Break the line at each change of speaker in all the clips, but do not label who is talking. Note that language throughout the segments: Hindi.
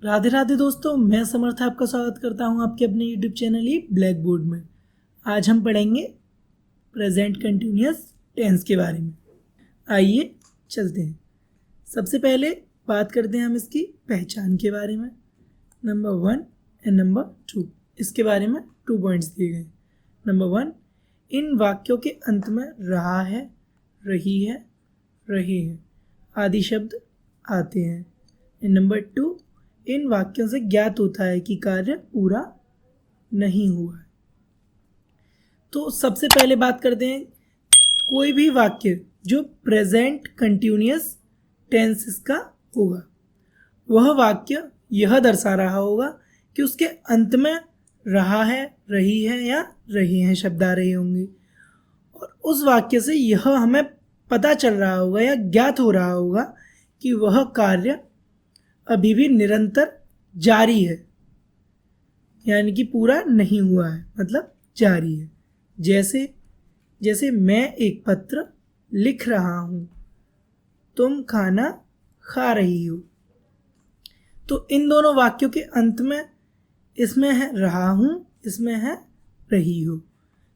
राधे राधे दोस्तों, मैं समर्थ आपका स्वागत करता हूं आपके अपने यूट्यूब चैनल ही ब्लैक बोर्ड में। आज हम पढ़ेंगे प्रेजेंट कंटिन्यूअस टेंस के बारे में। आइए चलते हैं। सबसे पहले बात करते हैं हम इसकी पहचान के बारे में। नंबर 1 एंड नंबर 2, इसके बारे में 2 पॉइंट्स दिए गए। नंबर 1, इन वाक्यों के अंत में रहा है, रही है, रहे हैं आदि शब्द आते हैं। नंबर 2, इन वाक्यों से ज्ञात होता है कि कार्य पूरा नहीं हुआ है। तो सबसे पहले बात करते हैं, कोई भी वाक्य जो प्रेजेंट कंटिन्यूअस टेंस इसका होगा, वह वाक्य यह दर्शा रहा होगा कि उसके अंत में रहा है, रही है या रहे हैं शब्द आ रहे होंगे, और उस वाक्य से यह हमें पता चल रहा होगा या ज्ञात हो रहा होगा कि वह कार्य अभी भी निरंतर जारी है, यानी कि पूरा नहीं हुआ है, मतलब जारी है। जैसे मैं एक पत्र लिख रहा हूँ, तुम खाना खा रही हो। तो इन दोनों वाक्यों के अंत में इसमें है रहा हूँ, इसमें है रही हो।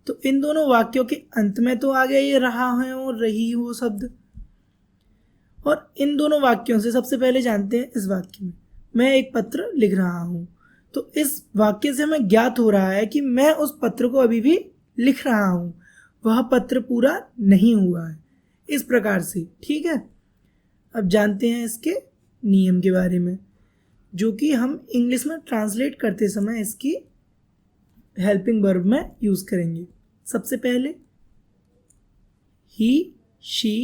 तो इन दोनों वाक्यों के अंत में तो आ गया ये रहा है और रही हो शब्द। और इन दोनों वाक्यों से सबसे पहले जानते हैं, इस वाक्य में मैं एक पत्र लिख रहा हूँ, तो इस वाक्य से हमें ज्ञात हो रहा है कि मैं उस पत्र को अभी भी लिख रहा हूँ, वह पत्र पूरा नहीं हुआ है। इस प्रकार से, ठीक है। अब जानते हैं इसके नियम के बारे में, जो कि हम इंग्लिश में ट्रांसलेट करते समय इसकी हेल्पिंग वर्ब में यूज़ करेंगे। सबसे पहले ही, शी,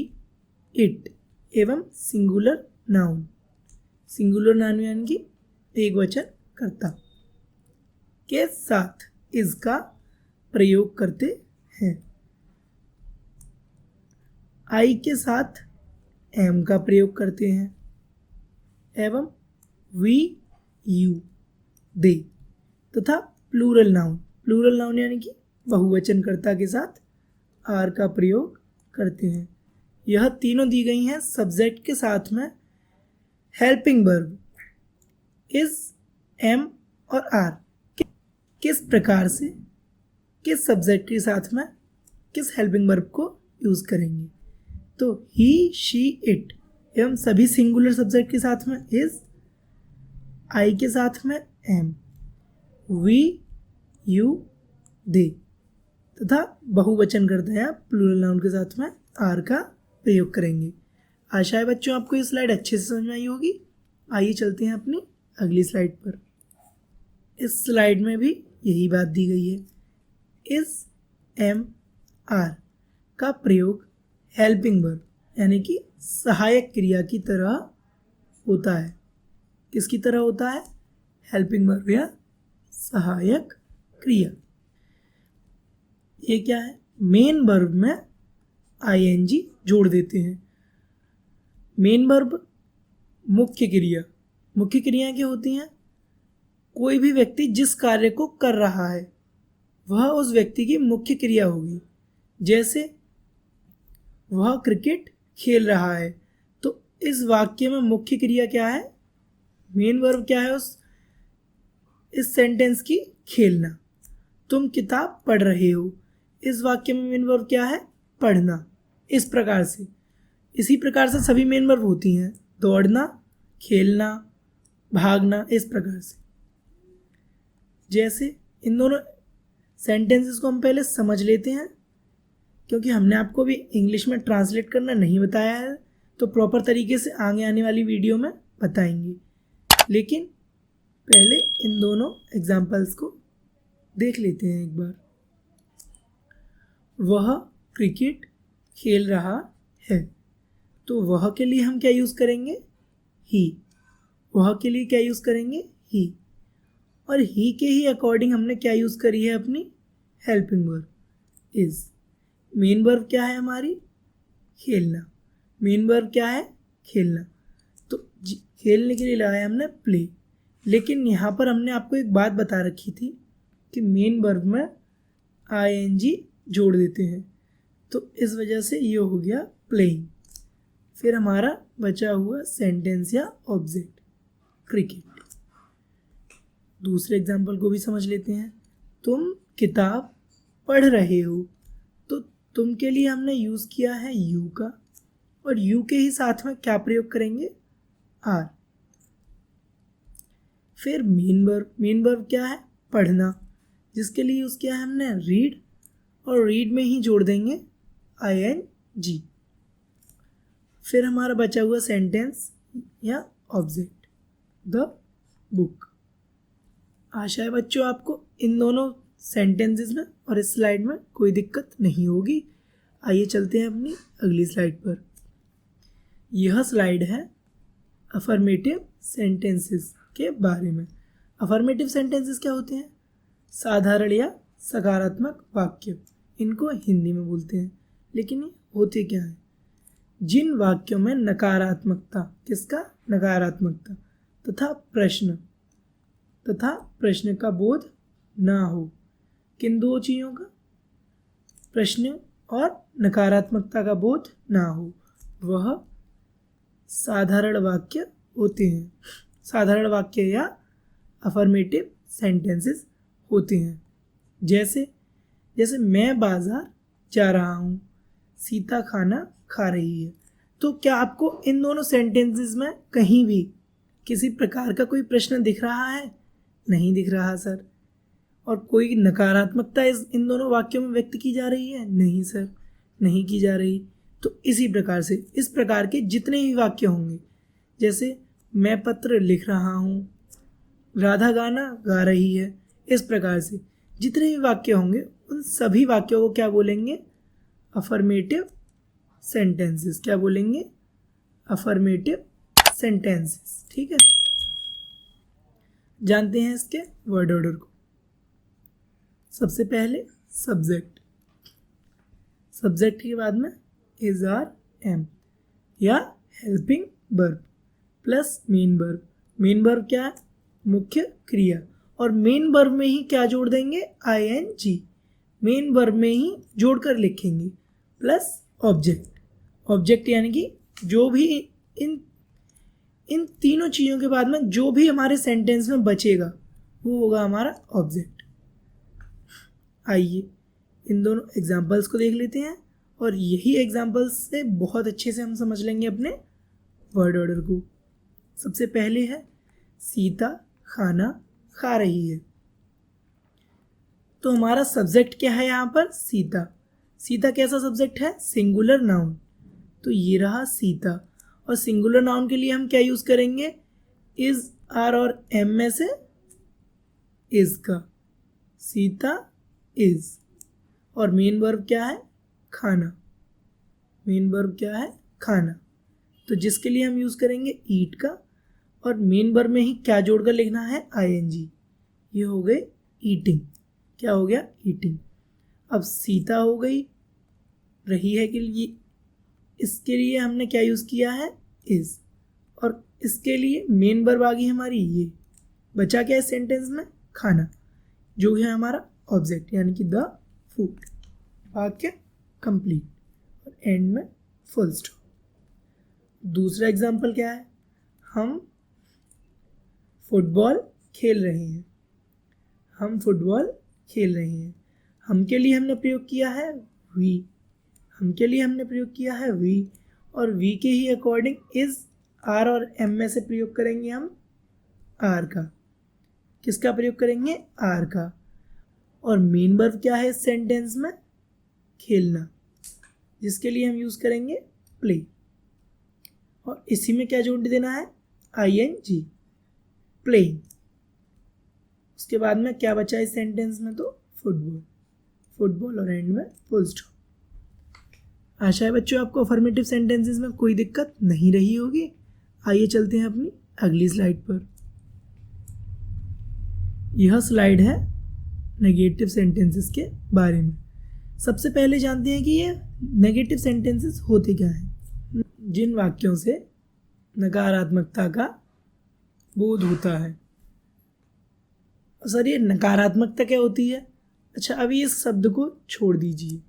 इट एवं सिंगुलर नाउन। सिंगुलर नाउन यानी कि एक वचन कर्ता के साथ इसका प्रयोग करते हैं। आई के साथ एम का प्रयोग करते हैं, एवं वी, यू, दे तथा प्लूरल नाउन यानी कि बहुवचन कर्ता के साथ आर का प्रयोग करते हैं। यह तीनों दी गई हैं सब्जेक्ट के साथ में हेल्पिंग वर्ब इज, एम और आर। किस प्रकार से किस सब्जेक्ट के साथ में किस हेल्पिंग वर्ब को यूज़ करेंगे, तो ही, शी, इट एवं सभी सिंगुलर सब्जेक्ट के साथ में इज, आई के साथ में एम, वी, यू, दे तथा बहुवचन करते हैं प्लूरल नाउन के साथ में आर का प्रयोग करेंगे। आशा है बच्चों आपको ये स्लाइड अच्छे से समझ में आई होगी। आइए चलते हैं अपनी अगली स्लाइड पर। इस स्लाइड में भी यही बात दी गई है। इस, एम, आर का प्रयोग हेल्पिंग वर्ब यानी कि सहायक क्रिया की तरह होता है। किसकी तरह होता है? हेल्पिंग वर्ब या सहायक क्रिया। ये क्या है? मेन वर्ब में आईएनजी जोड़ देते हैं। मेन वर्ब मुख्य क्रिया। मुख्य क्रियाएं क्या होती हैं? कोई भी व्यक्ति जिस कार्य को कर रहा है वह उस व्यक्ति की मुख्य क्रिया होगी। जैसे वह क्रिकेट खेल रहा है, तो इस वाक्य में मुख्य क्रिया क्या है? मेन वर्ब क्या है इस सेंटेंस की? खेलना। तुम किताब पढ़ रहे हो, इस वाक्य में मेन वर्ब क्या है? पढ़ना। इस प्रकार से, इसी प्रकार से सभी मेन वर्ब होती हैं, दौड़ना, खेलना, भागना, इस प्रकार से। जैसे इन दोनों सेंटेंसेस को हम पहले समझ लेते हैं, क्योंकि हमने आपको भी इंग्लिश में ट्रांसलेट करना नहीं बताया है, तो प्रॉपर तरीके से आगे आने वाली वीडियो में बताएंगे। लेकिन पहले इन दोनों एग्जाम्पल्स को देख लेते हैं एक बार। वह क्रिकेट खेल रहा है, तो वह के लिए हम क्या यूज़ करेंगे? ही। वह के लिए क्या यूज़ करेंगे? ही। और ही के ही अकॉर्डिंग हमने क्या यूज़ करी है? अपनी helping verb is. Main verb क्या है हमारी? खेलना। मेन वर्ब क्या है? खेलना। तो खेलने के लिए लगाया हमने प्ले। लेकिन यहाँ पर हमने आपको एक बात बता रखी थी कि मेन वर्ब में आईएनजी जोड़ देते हैं, तो इस वजह से ये हो गया प्लेइंग। फिर हमारा बचा हुआ सेंटेंस या ऑब्जेक्ट क्रिकेट। दूसरे एग्जाम्पल को भी समझ लेते हैं। तुम किताब पढ़ रहे हो, तो तुम के लिए हमने यूज़ किया है यू का, और यू के ही साथ में क्या प्रयोग करेंगे, आर। फिर मेन वर्ब क्या है, पढ़ना, जिसके लिए यूज़ किया है हमने रीड, और रीड में ही जोड़ देंगे ING। फिर हमारा बचा हुआ सेंटेंस या ऑब्जेक्ट, द बुक। आशा है बच्चों आपको इन दोनों सेंटेंसेस में और इस स्लाइड में कोई दिक्कत नहीं होगी। आइए चलते हैं अपनी अगली स्लाइड पर। यह स्लाइड है अफर्मेटिव सेंटेंसेस के बारे में। अफर्मेटिव सेंटेंसेस क्या होते हैं, साधारण या सकारात्मक वाक्य, इनको हिंदी में बोलते हैं। लेकिन ये होते क्या हैं, जिन वाक्यों में नकारात्मकता, किसका, नकारात्मकता तथा प्रश्न का बोध ना हो। किन दो चीज़ों का, प्रश्न और नकारात्मकता का बोध ना हो, वह साधारण वाक्य होते हैं। साधारण वाक्य या अफर्मेटिव सेंटेंसेस होते हैं। जैसे मैं बाजार जा रहा हूँ, सीता खाना खा रही है। तो क्या आपको इन दोनों सेंटेंसेस में कहीं भी किसी प्रकार का कोई प्रश्न दिख रहा है, नहीं दिख रहा सर। और कोई नकारात्मकता इन दोनों वाक्यों में व्यक्त की जा रही है, नहीं सर, नहीं की जा रही। तो इसी प्रकार से इस प्रकार के जितने भी वाक्य होंगे, जैसे मैं पत्र लिख रहा हूँ, राधा गाना गा रही है, इस प्रकार से जितने भी वाक्य होंगे उन सभी वाक्यों को क्या बोलेंगे, अफर्मेटिव सेंटेंसेस। क्या बोलेंगे, अफर्मेटिव सेंटेंसेस। ठीक है, जानते हैं इसके वर्ड ऑर्डर को। सबसे पहले सब्जेक्ट, सब्जेक्ट के बाद में इज आर एम या helping verb plus main verb. Main verb क्या है, मुख्य क्रिया, और मेन वर्ब में ही क्या जोड़ देंगे, ING। मेन वर्ब में ही जोड़कर लिखेंगे, प्लस ऑब्जेक्ट। ऑब्जेक्ट यानी कि जो भी इन तीनों चीज़ों के बाद में जो भी हमारे सेंटेंस में बचेगा वो होगा हमारा ऑब्जेक्ट। आइए इन दोनों एग्जाम्पल्स को देख लेते हैं, और यही एग्जाम्पल्स से बहुत अच्छे से हम समझ लेंगे अपने वर्ड ऑर्डर को। सबसे पहले है सीता खाना खा रही है। तो हमारा सब्जेक्ट क्या है यहाँ पर, सीता। सीता कैसा सब्जेक्ट है, सिंगुलर नाउन। तो ये रहा सीता, और सिंगुलर नाउन के लिए हम क्या यूज़ करेंगे, इज, आर और एम में से इज का, सीता इज। और मेन वर्ब क्या है, खाना। मेन वर्ब क्या है, खाना। तो जिसके लिए हम यूज़ करेंगे ईट का, और मेन वर्ब में ही क्या जोड़कर लिखना है, ING। ये हो गए ईटिंग। क्या हो गया, ईटिंग। अब सीता हो गई, रही है कि लिए इसके लिए हमने क्या यूज़ किया है, इज, और इसके लिए मेन वर्ब आ गई हमारी ये। बचा क्या है सेंटेंस में, खाना, जो है हमारा ऑब्जेक्ट यानी कि द फूड। वाक्य कंप्लीट, और एंड में फुल स्टॉप। दूसरा एग्जाम्पल क्या है, हम फुटबॉल खेल रहे हैं। हम फुटबॉल खेल रहे हैं। हम के लिए हमने प्रयोग किया है वी। हम के लिए हमने प्रयोग किया है वी, और वी के ही अकॉर्डिंग इज, आर और एम में से प्रयोग करेंगे हम आर का। किसका प्रयोग करेंगे, आर का। और मेन वर्ब क्या है इस सेंटेंस में, खेलना, जिसके लिए हम यूज़ करेंगे प्ले। और इसी में क्या जोड़ देना है, ING, प्लेइंग। उसके बाद में क्या बचा इस सेंटेंस में, तो फुटबॉल। फुटबॉल और एंड में फुल स्टॉप। आशा है बच्चों आपको अफर्मेटिव सेंटेंसेस में कोई दिक्कत नहीं रही होगी। आइए चलते हैं अपनी अगली स्लाइड पर। यह स्लाइड है नेगेटिव सेंटेंसेस के बारे में। सबसे पहले जानते हैं कि ये नेगेटिव सेंटेंसेस होते क्या हैं। जिन वाक्यों से नकारात्मकता का बोध होता है। सर ये नकारात्मकता क्या होती है, अच्छा अभी इस शब्द को छोड़ दीजिए,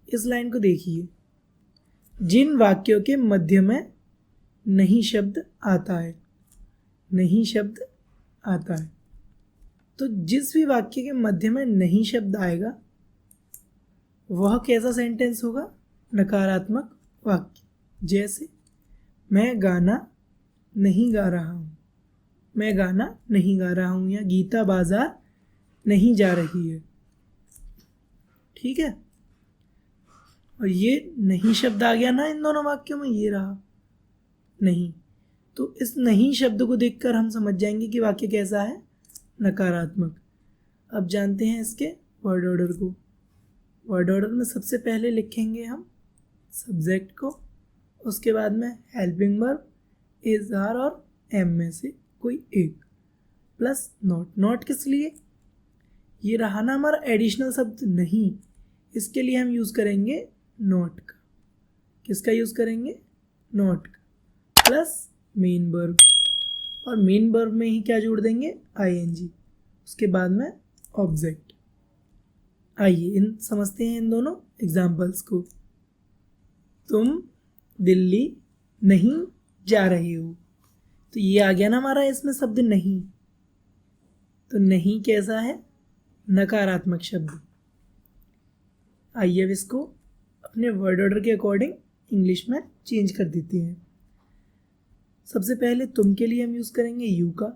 इस लाइन को देखिए। जिन वाक्यों के मध्य में नहीं शब्द आता है, नहीं शब्द आता है, तो जिस भी वाक्य के मध्य में नहीं शब्द आएगा वह कैसा सेंटेंस होगा? नकारात्मक वाक्य। जैसे मैं गाना नहीं गा रहा हूँ, मैं गाना नहीं गा रहा हूँ, या गीता बाजार नहीं जा रही है। ठीक है, और ये नहीं शब्द आ गया ना इन दोनों वाक्यों में, ये रहा नहीं। तो इस नहीं शब्द को देखकर हम समझ जाएंगे कि वाक्य कैसा है? नकारात्मक। अब जानते हैं इसके वर्ड ऑर्डर को। वर्ड ऑर्डर में सबसे पहले लिखेंगे हम सब्जेक्ट को, उसके बाद में हेल्पिंग वर्ब, इज, आर और एम में से कोई एक, प्लस नॉट। नॉट किस लिए? ये रहा ना हमारा एडिशनल शब्द नहीं, इसके लिए हम यूज़ करेंगे नॉट का। किसका यूज़ करेंगे? नॉट का, प्लस मेन वर्ब, और मेन वर्ब में ही क्या जोड़ देंगे? आईएनजी, उसके बाद में ऑब्जेक्ट। आइए इन समझते हैं इन दोनों एग्जाम्पल्स को। तुम दिल्ली नहीं जा रहे हो, तो ये आ गया ना हमारा इसमें शब्द नहीं। तो नहीं कैसा है? नकारात्मक शब्द। आइए अब इसको अपने वर्ड ऑर्डर के अकॉर्डिंग इंग्लिश में चेंज कर देते हैं। सबसे पहले तुम के लिए हम यूज़ करेंगे यू का,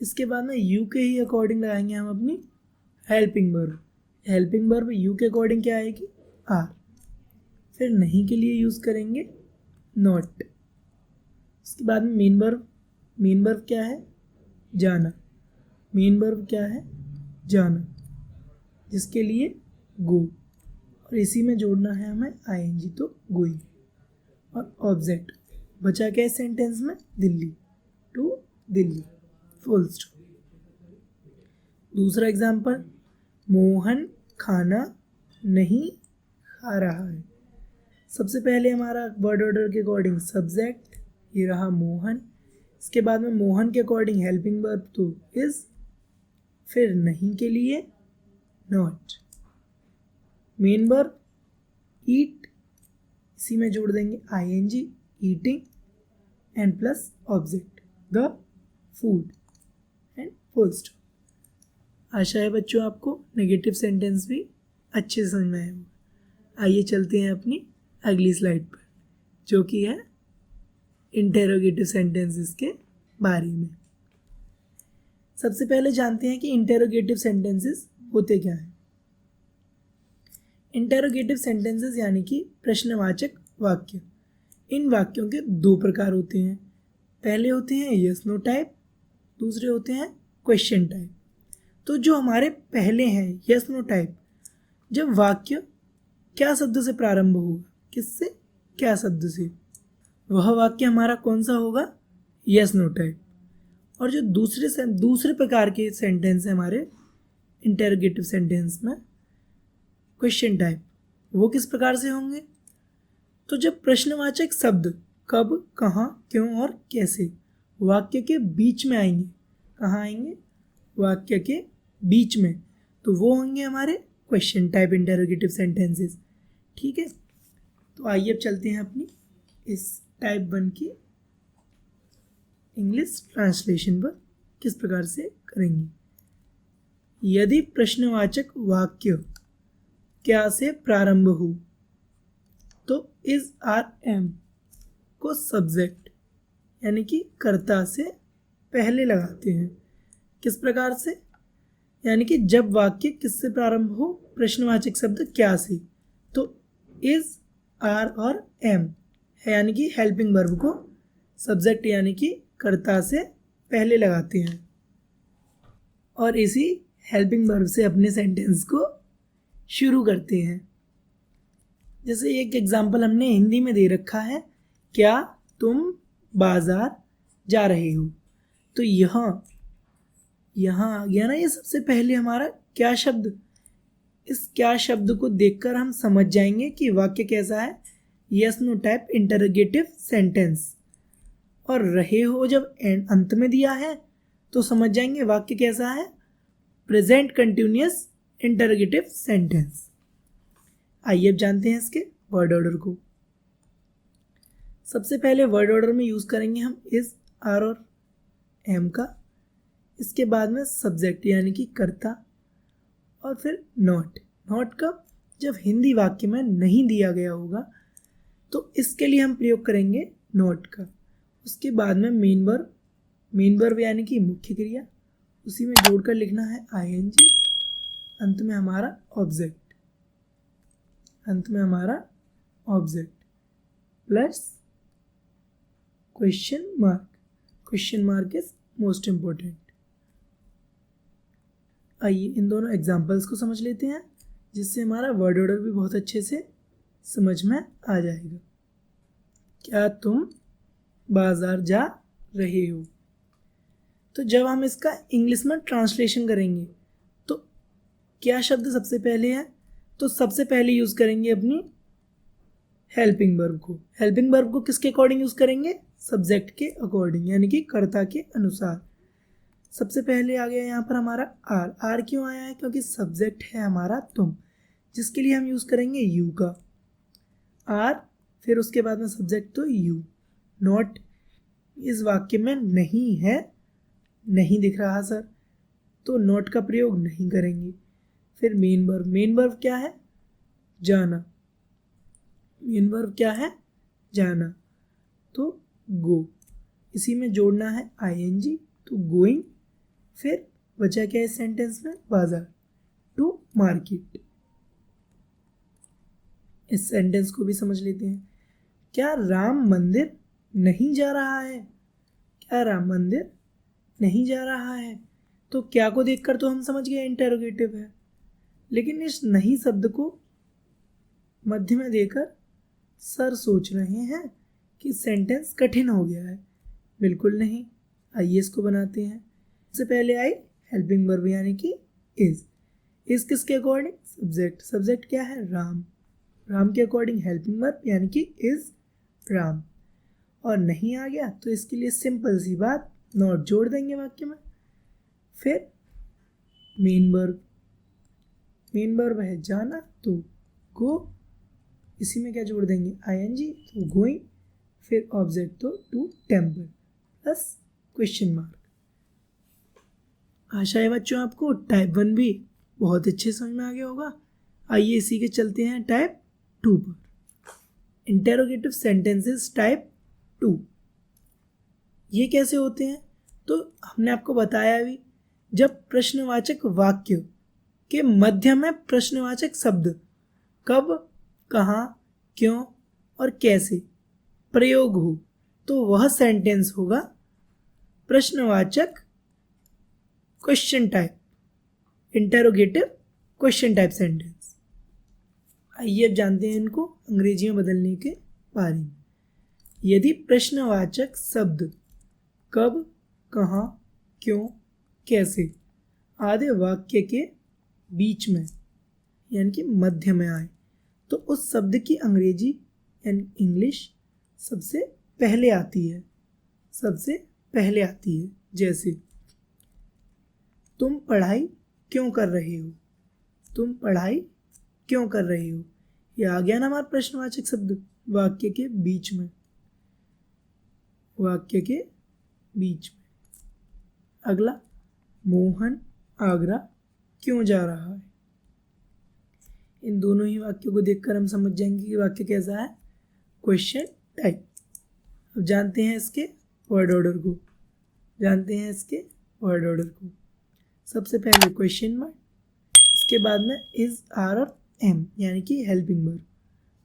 इसके बाद में यू के ही अकॉर्डिंग लगाएंगे हम अपनी helping verb. Helping verb you के अकॉर्डिंग क्या आएगी? आर। फिर नहीं के लिए यूज़ करेंगे नॉट। इसके बाद में मेन वर्ब। मेन वर्ब क्या है? जाना। मेन वर्ब क्या है? जाना, जिसके लिए गो, और इसी में जोड़ना है हमें आईएनजी, तो गोइंग। और ऑब्जेक्ट बचा क्या इस सेंटेंस में? Delhi, to Delhi, full stop. दूसरा एग्जाम्पल, मोहन खाना नहीं खा रहा है। सबसे पहले हमारा वर्ड ऑर्डर के अकॉर्डिंग सब्जेक्ट, ये रहा मोहन। इसके बाद में मोहन के अकॉर्डिंग हेल्पिंग वर्ब तो इज, फिर नहीं के लिए नॉट, मेन वर्ब ईट, इसी में जोड़ देंगे I N G, eating, and plus object the food, and full stop. आशा है बच्चों आपको नेगेटिव सेंटेंस भी अच्छे से समझ में आया होगा। आइए चलते हैं अपनी अगली स्लाइड पर, जो कि है इंटेरोगेटिव सेंटेंसेस के बारे में। सबसे पहले जानते हैं कि इंटेरोगेटिव सेंटेंसेस होते क्या हैं। इंटेरोगेटिव सेंटेंसेस यानी कि प्रश्नवाचक वाक्य। इन वाक्यों के दो प्रकार होते हैं। पहले होते हैं यस नो टाइप, दूसरे होते हैं क्वेश्चन टाइप। तो जो हमारे पहले हैं यस नो टाइप, जब वाक्य क्या शब्द से प्रारंभ होगा, किससे, क्या शब्द से, वह वाक्य हमारा कौन सा होगा? Yes no type. और जो दूसरे प्रकार के सेंटेंस हैं हमारे इंटेरोगेटिव सेंटेंस में, क्वेश्चन टाइप, वो किस प्रकार से होंगे? तो जब प्रश्नवाचक शब्द कब, कहाँ, क्यों और कैसे वाक्य के बीच में आएंगे, कहाँ आएंगे? वाक्य के बीच में, तो वो होंगे हमारे क्वेश्चन टाइप इंटेरोगेटिव सेंटेंसेस। ठीक है, तो आइए अब चलते हैं अपनी इस टाइप 1 की इंग्लिश ट्रांसलेशन पर किस प्रकार से करेंगे। यदि प्रश्नवाचक वाक्य क्या से प्रारंभ हो तो इज, आर, एम को सब्जेक्ट यानी कि कर्ता से पहले लगाते हैं। किस प्रकार से? यानी कि जब वाक्य किससे प्रारंभ हो? प्रश्नवाचक शब्द क्या से, तो इज, आर और एम है, यानी कि हेल्पिंग वर्ब को सब्जेक्ट यानी कि कर्ता से पहले लगाते हैं, और इसी हेल्पिंग वर्ब से अपने सेंटेंस को शुरू करते हैं। जैसे एक एग्जाम्पल हमने हिंदी में दे रखा है, क्या तुम बाजार जा रहे हो। तो यहाँ आ गया ना ये सबसे पहले हमारा क्या शब्द। इस क्या शब्द को देखकर हम समझ जाएंगे कि वाक्य कैसा है, yes no type interrogative sentence. और रहे हो जब अंत में दिया है तो समझ जाएंगे वाक्य कैसा है, प्रेजेंट कंटिन्यूअस इंटरोगेटिव सेंटेंस। आइए अब जानते हैं इसके वर्ड ऑर्डर को। सबसे पहले वर्ड ऑर्डर में यूज़ करेंगे हम इस, आर और एम का। इसके बाद में सब्जेक्ट यानी कि कर्ता, और फिर नॉट। नॉट कब? जब हिंदी वाक्य में नहीं दिया गया होगा तो इसके लिए हम प्रयोग करेंगे नॉट का। उसके बाद में मेन वर्ब, मेन वर्ब यानी कि मुख्य क्रिया, उसी में जोड़कर लिखना है आईएनजी। अंत में हमारा ऑब्जेक्ट, अंत में हमारा object plus question mark. Question mark is most important. आइए इन दोनों एग्जाम्पल्स को समझ लेते हैं, जिससे हमारा वर्ड ऑर्डर भी बहुत अच्छे से समझ में आ जाएगा। क्या तुम बाजार जा रहे हो? तो जब हम इसका इंग्लिश में ट्रांसलेशन करेंगे तो क्या शब्द सबसे पहले है? तो सबसे पहले यूज़ करेंगे अपनी हेल्पिंग वर्ब को। हेल्पिंग वर्ब को किसके अकॉर्डिंग यूज़ करेंगे? सब्जेक्ट के अकॉर्डिंग, यानी कि कर्ता के अनुसार। सबसे पहले आ गया यहाँ पर हमारा आर। आर क्यों आया है? क्योंकि सब्जेक्ट है हमारा तुम, जिसके लिए हम यूज़ करेंगे यू का। आर, फिर उसके बाद में सब्जेक्ट तो यू। नॉट इस वाक्य में नहीं है, नहीं दिख रहा सर, तो नॉट का प्रयोग नहीं करेंगे। फिर मेन वर्ब। मेन वर्ब क्या है? जाना। मेन वर्ब क्या है? जाना, तो गो। इसी में जोड़ना है आईएनजी, तो गोइंग। फिर बचा क्या है इस सेंटेंस में? बाजार, टू मार्केट। इस सेंटेंस को भी समझ लेते हैं। क्या राम मंदिर नहीं जा रहा है? क्या राम मंदिर नहीं जा रहा है? तो क्या को देखकर तो हम समझ गए इंटेरोगेटिव है, लेकिन इस नहीं शब्द को मध्य में देकर सर सोच रहे हैं कि सेंटेंस कठिन हो गया है। बिल्कुल नहीं। आइए इसको बनाते हैं। सबसे पहले आई हेल्पिंग वर्ब यानी कि इज। इज किसके अकॉर्डिंग? सब्जेक्ट। सब्जेक्ट क्या है? राम। राम के अकॉर्डिंग हेल्पिंग वर्ब यानी कि इज राम। और नहीं आ गया तो इसके लिए सिंपल सी बात, नॉट जोड़ देंगे वाक्य में। फिर मेन वर्ब। मेन वर्ब है जाना, तो गो। इसी में क्या जोड़ देंगे? आईएनजी, तो गोइंग। फिर ऑब्जेक्ट तो to temple plus question mark. आशा है बच्चों आपको टाइप 1 भी बहुत अच्छे समझ में आ गया होगा। आइए इसी के चलते हैं टाइप 2 पर। इंटेरोगेटिव सेंटेंसेस टाइप 2 ये कैसे होते हैं? तो हमने आपको बताया अभी, जब प्रश्नवाचक वाक्य के मध्य में प्रश्नवाचक शब्द कब, कहाँ, क्यों और कैसे प्रयोग हो तो वह सेंटेंस होगा प्रश्नवाचक question type, interrogative question type sentence. आइए अब जानते हैं इनको अंग्रेजी में बदलने के बारे में। यदि प्रश्नवाचक शब्द कब, कहाँ, क्यों, कैसे आदि वाक्य के बीच में यानी कि मध्य में आए तो उस शब्द की अंग्रेजी यानी इंग्लिश सबसे पहले आती है, सबसे पहले आती है। जैसे तुम पढ़ाई क्यों कर रहे हो? तुम पढ़ाई क्यों कर रहे हो? ये आ गया ना हमारा प्रश्नवाचक शब्द वाक्य के बीच में, वाक्य के बीच में। अगला, मोहन आगरा क्यों जा रहा है? इन दोनों ही वाक्यों को देखकर हम समझ जाएंगे कि वाक्य कैसा है, क्वेश्चन टाइप। अब जानते हैं इसके वर्ड ऑर्डर को, जानते हैं इसके वर्ड ऑर्डर को। सबसे पहले क्वेश्चन मार्क, इसके बाद में इज, आर और एम यानी कि helping verb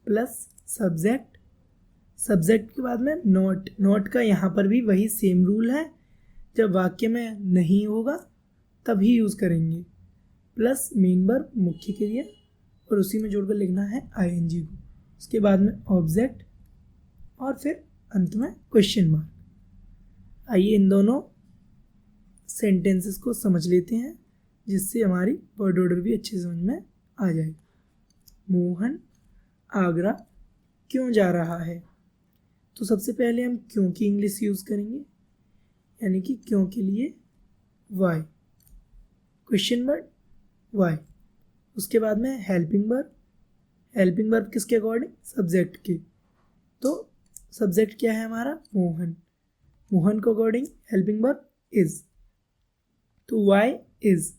plus subject. Subject के बाद में नॉट। नॉट का यहाँ पर भी वही सेम रूल है, जब वाक्य में नहीं होगा तभी यूज़ करेंगे, प्लस मेन वर्ब मुख्य क्रिया और उसी में जोड़कर लिखना है आईएनजी को। उसके बाद में ऑब्जेक्ट और फिर अंत में क्वेश्चन मार्क। आइए इन दोनों सेंटेंसेस को समझ लेते हैं, जिससे हमारी वर्ड ऑर्डर भी अच्छे समझ में आ जाएगी। मोहन आगरा क्यों जा रहा है? तो सबसे पहले हम क्यों की इंग्लिश यूज़ करेंगे, यानी कि क्यों के लिए वाई, क्वेश्चन वर्ड वाई। उसके बाद में हेल्पिंग वर्ब। हेल्पिंग वर्ब किसके अकॉर्डिंग? सब्जेक्ट के। तो सब्जेक्ट क्या है हमारा? मोहन। मोहन को अकॉर्डिंग हेल्पिंग वर्ब इज। तो वाई इज,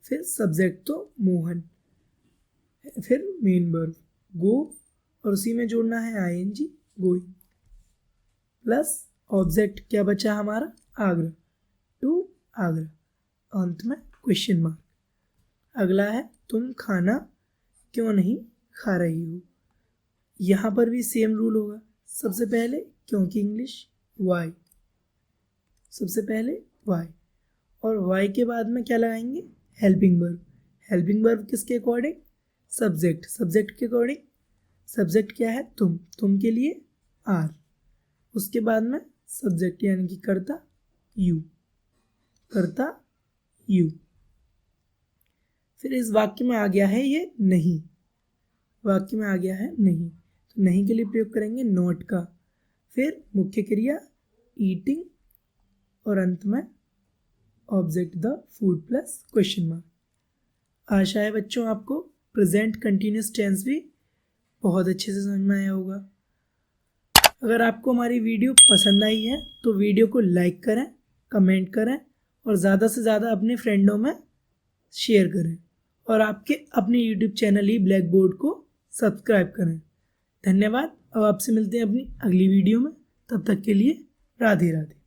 फिर सब्जेक्ट तो मोहन, फिर मेन वर्ब गो और उसी में जोड़ना है आईएनजी गोइंग, प्लस ऑब्जेक्ट क्या बचा हमारा आगरा, टू आगरा, अंत में क्वेश्चन मार्क। अगला है तुम खाना क्यों नहीं खा रही हो। यहाँ पर भी सेम रूल होगा, सबसे पहले क्योंकि इंग्लिश वाई, सबसे पहले वाई, और वाई के बाद में क्या लगाएंगे हेल्पिंग वर्ब। हेल्पिंग वर्ब किसके अकॉर्डिंग, सब्जेक्ट, सब्जेक्ट के अकॉर्डिंग, सब्जेक्ट क्या है तुम के लिए आर, उसके बाद में सब्जेक्ट यानी कि कर्ता यू, कर्ता यू। फिर इस वाक्य में आ गया है ये नहीं, वाक्य में आ गया है नहीं, तो नहीं के लिए प्रयोग करेंगे नॉट का, फिर मुख्य क्रिया ईटिंग और अंत में object the food plus question mark. आशा है बच्चों आपको प्रेजेंट कंटिन्यूस टेंस भी बहुत अच्छे से समझ में आया होगा। अगर आपको हमारी वीडियो पसंद आई है तो वीडियो को लाइक करें, कमेंट करें और ज़्यादा से ज़्यादा अपने फ्रेंडों में शेयर करें और आपके अपने यूट्यूब चैनल ही ब्लैक बोर्ड को सब्सक्राइब करें। धन्यवाद। अब आपसे मिलते हैं अपनी अगली वीडियो में, तब तक के लिए राधे राधे।